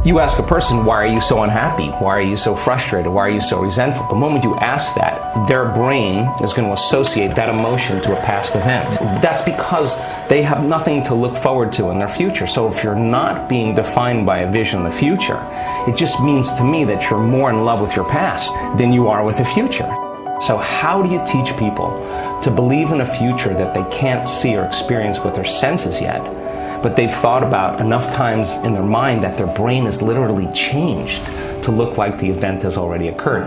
You ask a person, why are you so unhappy? Why are you so frustrated? Why are you so resentful? The moment you ask that, their brain is going to associate that emotion to a past event. That's because they have nothing to look forward to in their future. So if you're not being defined by a vision in the future, it just means to me that you're more in love with your past than you are with the future. So how do you teach people to believe in a future that they can't see or experience with their senses yet, but they've thought about enough times in their mind that their brain has literally changed to look like the event has already occurred?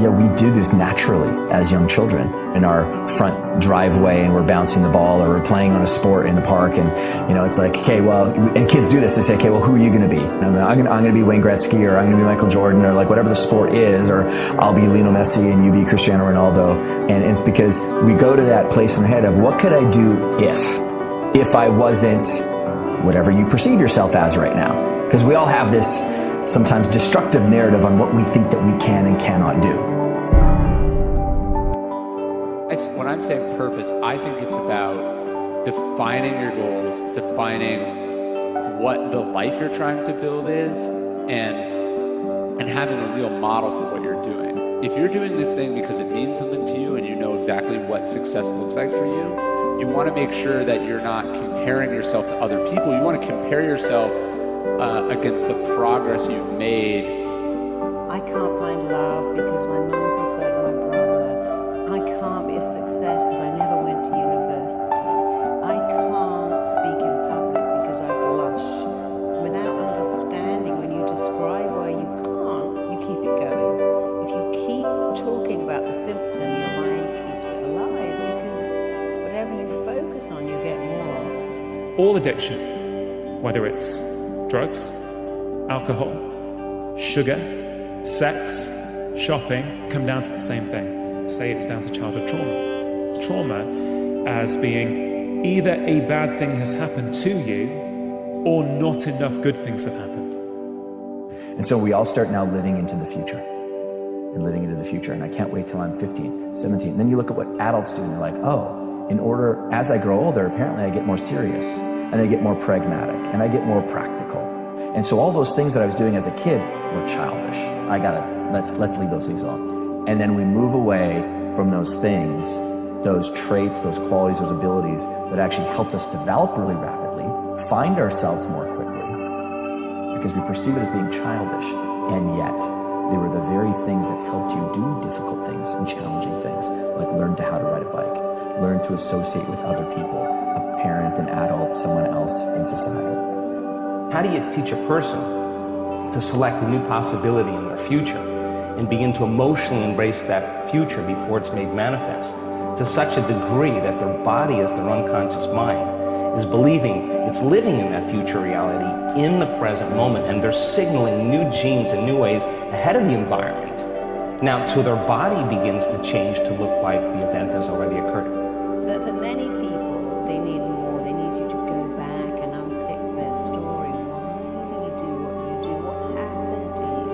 Yeah, we do this naturally as young children in our front driveway, and we're bouncing the ball, or we're playing on a sport in the park, and it's like, okay, well, and kids do this. They say, okay, well, who are you going to be? And I'm going to be Wayne Gretzky, or I'm going to be Michael Jordan, or like whatever the sport is, or I'll be Lionel Messi and you be Cristiano Ronaldo. And it's because we go to that place in our head of, what could I do if I wasn't whatever you perceive yourself as right now? Because we all have this sometimes destructive narrative on what we think that we can and cannot do. When I'm saying purpose, I think it's about defining your goals, defining what the life you're trying to build is, and having a real model for what you're doing. If you're doing this thing because it means something to you and you know exactly what success looks like for you, you want to make sure that you're not comparing yourself to other people. You want to compare yourself against the progress you've made. I can't find love because my mum preferred my brother. I can't be a success because I never went to university. I can't speak in public because I blush. Without understanding, when you describe why you can't, you keep it going. If you keep talking about the symptom, your mind keeps it alive, because whatever you focus on, you get more of. All addiction, whether it's drugs, alcohol, sugar, sex, shopping, come down to the same thing. Say it's down to childhood trauma. Trauma as being either a bad thing has happened to you or not enough good things have happened. And so we all start now living into the future. And living into the future. And I can't wait till I'm 15, 17. And then you look at what adults do and they're like, oh, in order, as I grow older, apparently I get more serious. And I get more pragmatic, and I get more practical. And so all those things that I was doing as a kid were childish. Let's leave those things alone. And then we move away from those things, those traits, those qualities, those abilities that actually helped us develop really rapidly, find ourselves more quickly, because we perceive it as being childish, and yet they were the very things that helped you do difficult things and challenging things, like learn how to ride a bike, learn to associate with other people, a parent, an adult, someone else in society. How do you teach a person to select a new possibility in their future and begin to emotionally embrace that future before it's made manifest to such a degree that their body, as their unconscious mind, is believing it's living in that future reality in the present moment, and they're signaling new genes and new ways ahead of the environment. Now, till their body begins to change to look like the event has already occurred. But for many people, they need more. They need you to go back and unpick their story. Why do you do what you do? What happened to you?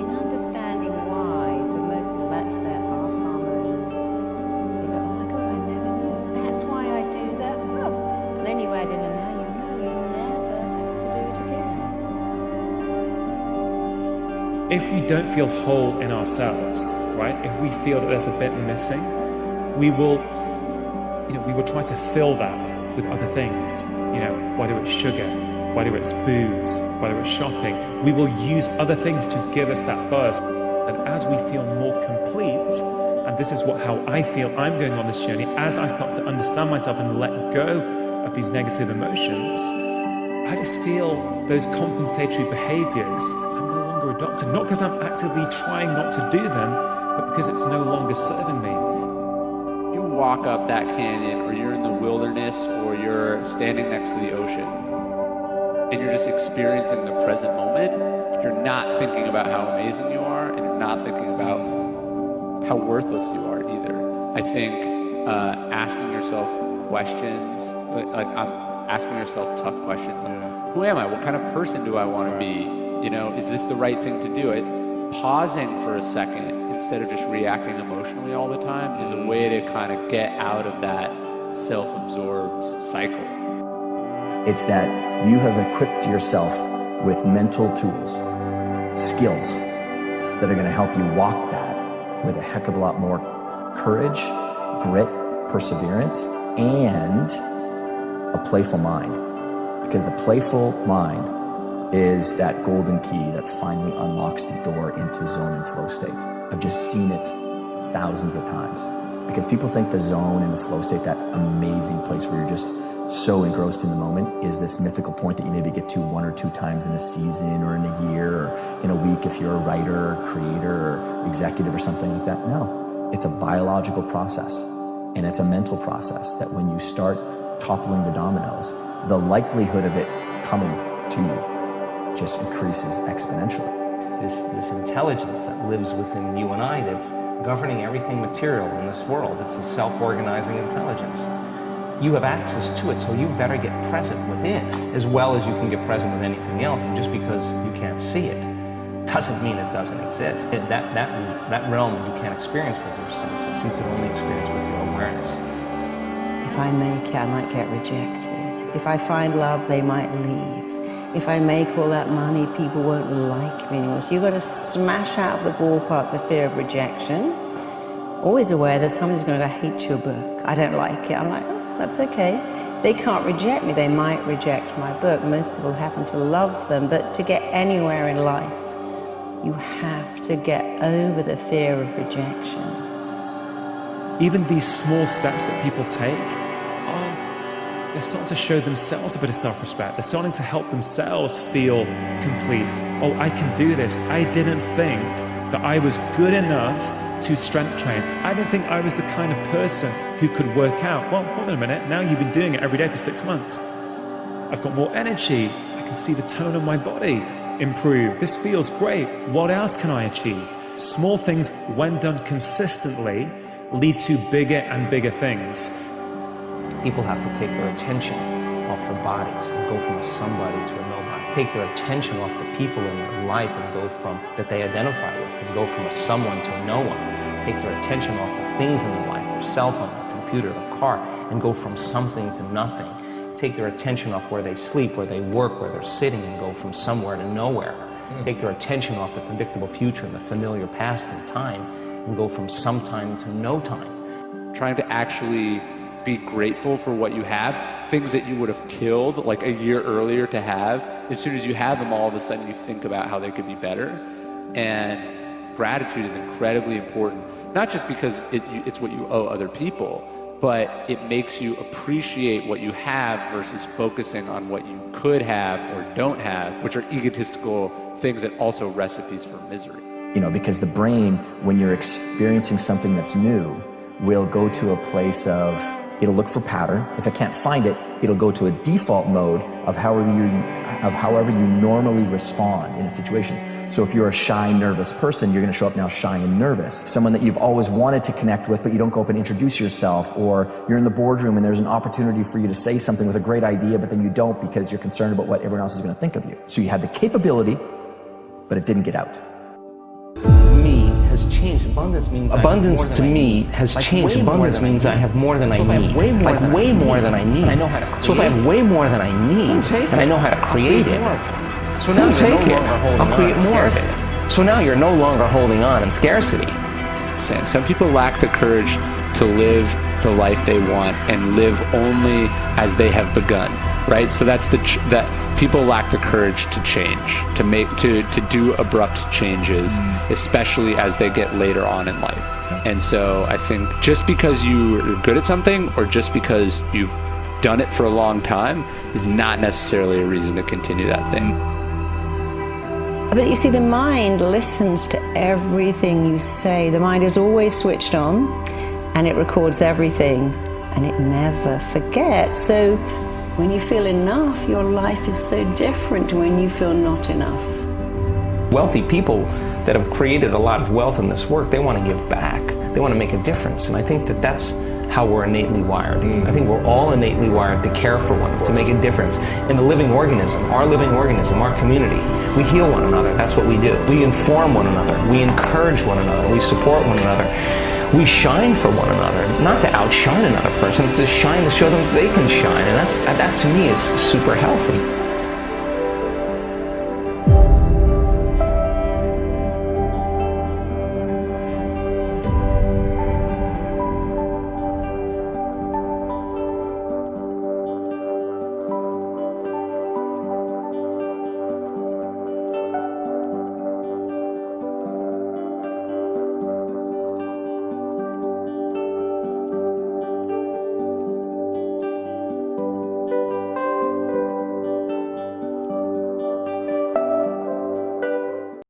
In understanding why, for most people, that's their aha moment. They go, oh my God, I never knew. That's why I do that. Oh. And then you add in, and now you know you never have to do it again. If we don't feel whole in ourselves, right? If we feel that there's a bit missing, we will try to fill that with other things, whether it's sugar, whether it's booze, whether it's shopping. We will use other things to give us that buzz. And as we feel more complete, and this is how I feel I'm going on this journey, as I start to understand myself and let go of these negative emotions, I just feel those compensatory behaviors I'm no longer adopting. Not because I'm actively trying not to do them, but because it's no longer serving me. Walk up that canyon, or you're in the wilderness, or you're standing next to the ocean, and you're just experiencing the present moment, you're not thinking about how amazing you are, and you're not thinking about how worthless you are either. I think asking yourself questions, like asking yourself tough questions, like, who am I? What kind of person do I want to be? Is this the right thing to do? Pausing for a second instead of just reacting emotionally all the time is a way to kind of get out of that self-absorbed cycle. It's that you have equipped yourself with mental tools skills that are going to help you walk that with a heck of a lot more courage, grit, perseverance, and a playful mind. Because the playful mind is that golden key that finally unlocks the door into zone and flow state. I've just seen it thousands of times. Because people think the zone and the flow state, that amazing place where you're just so engrossed in the moment, is this mythical point that you maybe get to 1 or 2 times in a season or in a year or in a week if you're a writer or creator or executive or something like that. No, it's a biological process and it's a mental process that when you start toppling the dominoes, the likelihood of it coming to you just increases exponentially. This intelligence that lives within you and I that's governing everything material in this world. It's a self-organizing intelligence. You have access to it, so you better get present with it as well as you can get present with anything else. And just because you can't see it doesn't mean it doesn't exist. That realm you can't experience with your senses. You can only experience with your awareness. If I make it, I might get rejected. If I find love, they might leave. If I make all that money, people won't like me anymore. So you've got to smash out of the ballpark the fear of rejection. Always aware that somebody's going to go, I hate your book. I don't like it. I'm like, oh, that's okay. They can't reject me. They might reject my book. Most people happen to love them. But to get anywhere in life, you have to get over the fear of rejection. Even these small steps that people take, they're starting to show themselves a bit of self-respect. They're starting to help themselves feel complete. Oh, I can do this. I didn't think that I was good enough to strength train. I didn't think I was the kind of person who could work out. Well, hold on a minute. Now you've been doing it every day for 6 months. I've got more energy. I can see the tone of my body improve. This feels great. What else can I achieve? Small things, when done consistently, lead to bigger and bigger things. People have to take their attention off their bodies and go from a somebody to a nobody. Take their attention off the people in their life and go from that they identify with and go from a someone to a no one. Take their attention off the things in their life, their cell phone, their computer, their car, and go from something to nothing. Take their attention off where they sleep, where they work, where they're sitting, and go from somewhere to nowhere. Take their attention off the predictable future and the familiar past and time, and go from sometime to no time. Trying to actually be grateful for what you have, things that you would have killed like a year earlier to have. As soon as you have them, all of a sudden you think about how they could be better. And gratitude is incredibly important, not just because it's what you owe other people, but it makes you appreciate what you have versus focusing on what you could have or don't have, which are egotistical things and also recipes for misery. Because the brain, when you're experiencing something that's new, will go to a place of, it'll look for pattern. If it can't find it, it'll go to a default mode of however you normally respond in a situation. So if you're a shy, nervous person, you're going to show up now shy and nervous. Someone that you've always wanted to connect with, but you don't go up and introduce yourself, or you're in the boardroom and there's an opportunity for you to say something with a great idea, but then you don't because you're concerned about what everyone else is going to think of you. So you had the capability, but it didn't get out. Me has changed. Abundance means abundance to me has changed. Abundance means I have more than I need. Like way more than I need. I know how to create. So if I have way more than I need, and I know how to create it, so now take it. I'll create more of it. So now you're no longer holding on in scarcity. Some people lack the courage to live the life they want and live only as they have begun, right? So that's that people lack the courage to change, to do abrupt changes, especially as they get later on in life. And so I think just because you're good at something or just because you've done it for a long time is not necessarily a reason to continue that thing. But you see, the mind listens to everything you say. The mind is always switched on, and it records everything, and it never forgets. So when you feel enough, your life is so different to when you feel not enough. Wealthy people that have created a lot of wealth in this work, they want to give back. They want to make a difference. And I think that that's how we're innately wired. I think we're all innately wired to care for one another, to make a difference. In the living organism, our community, we heal one another. That's what we do. We inform one another. We encourage one another. We support one another. We shine for one another, not to outshine another person, but to shine to show them that they can shine. And that to me is super healthy.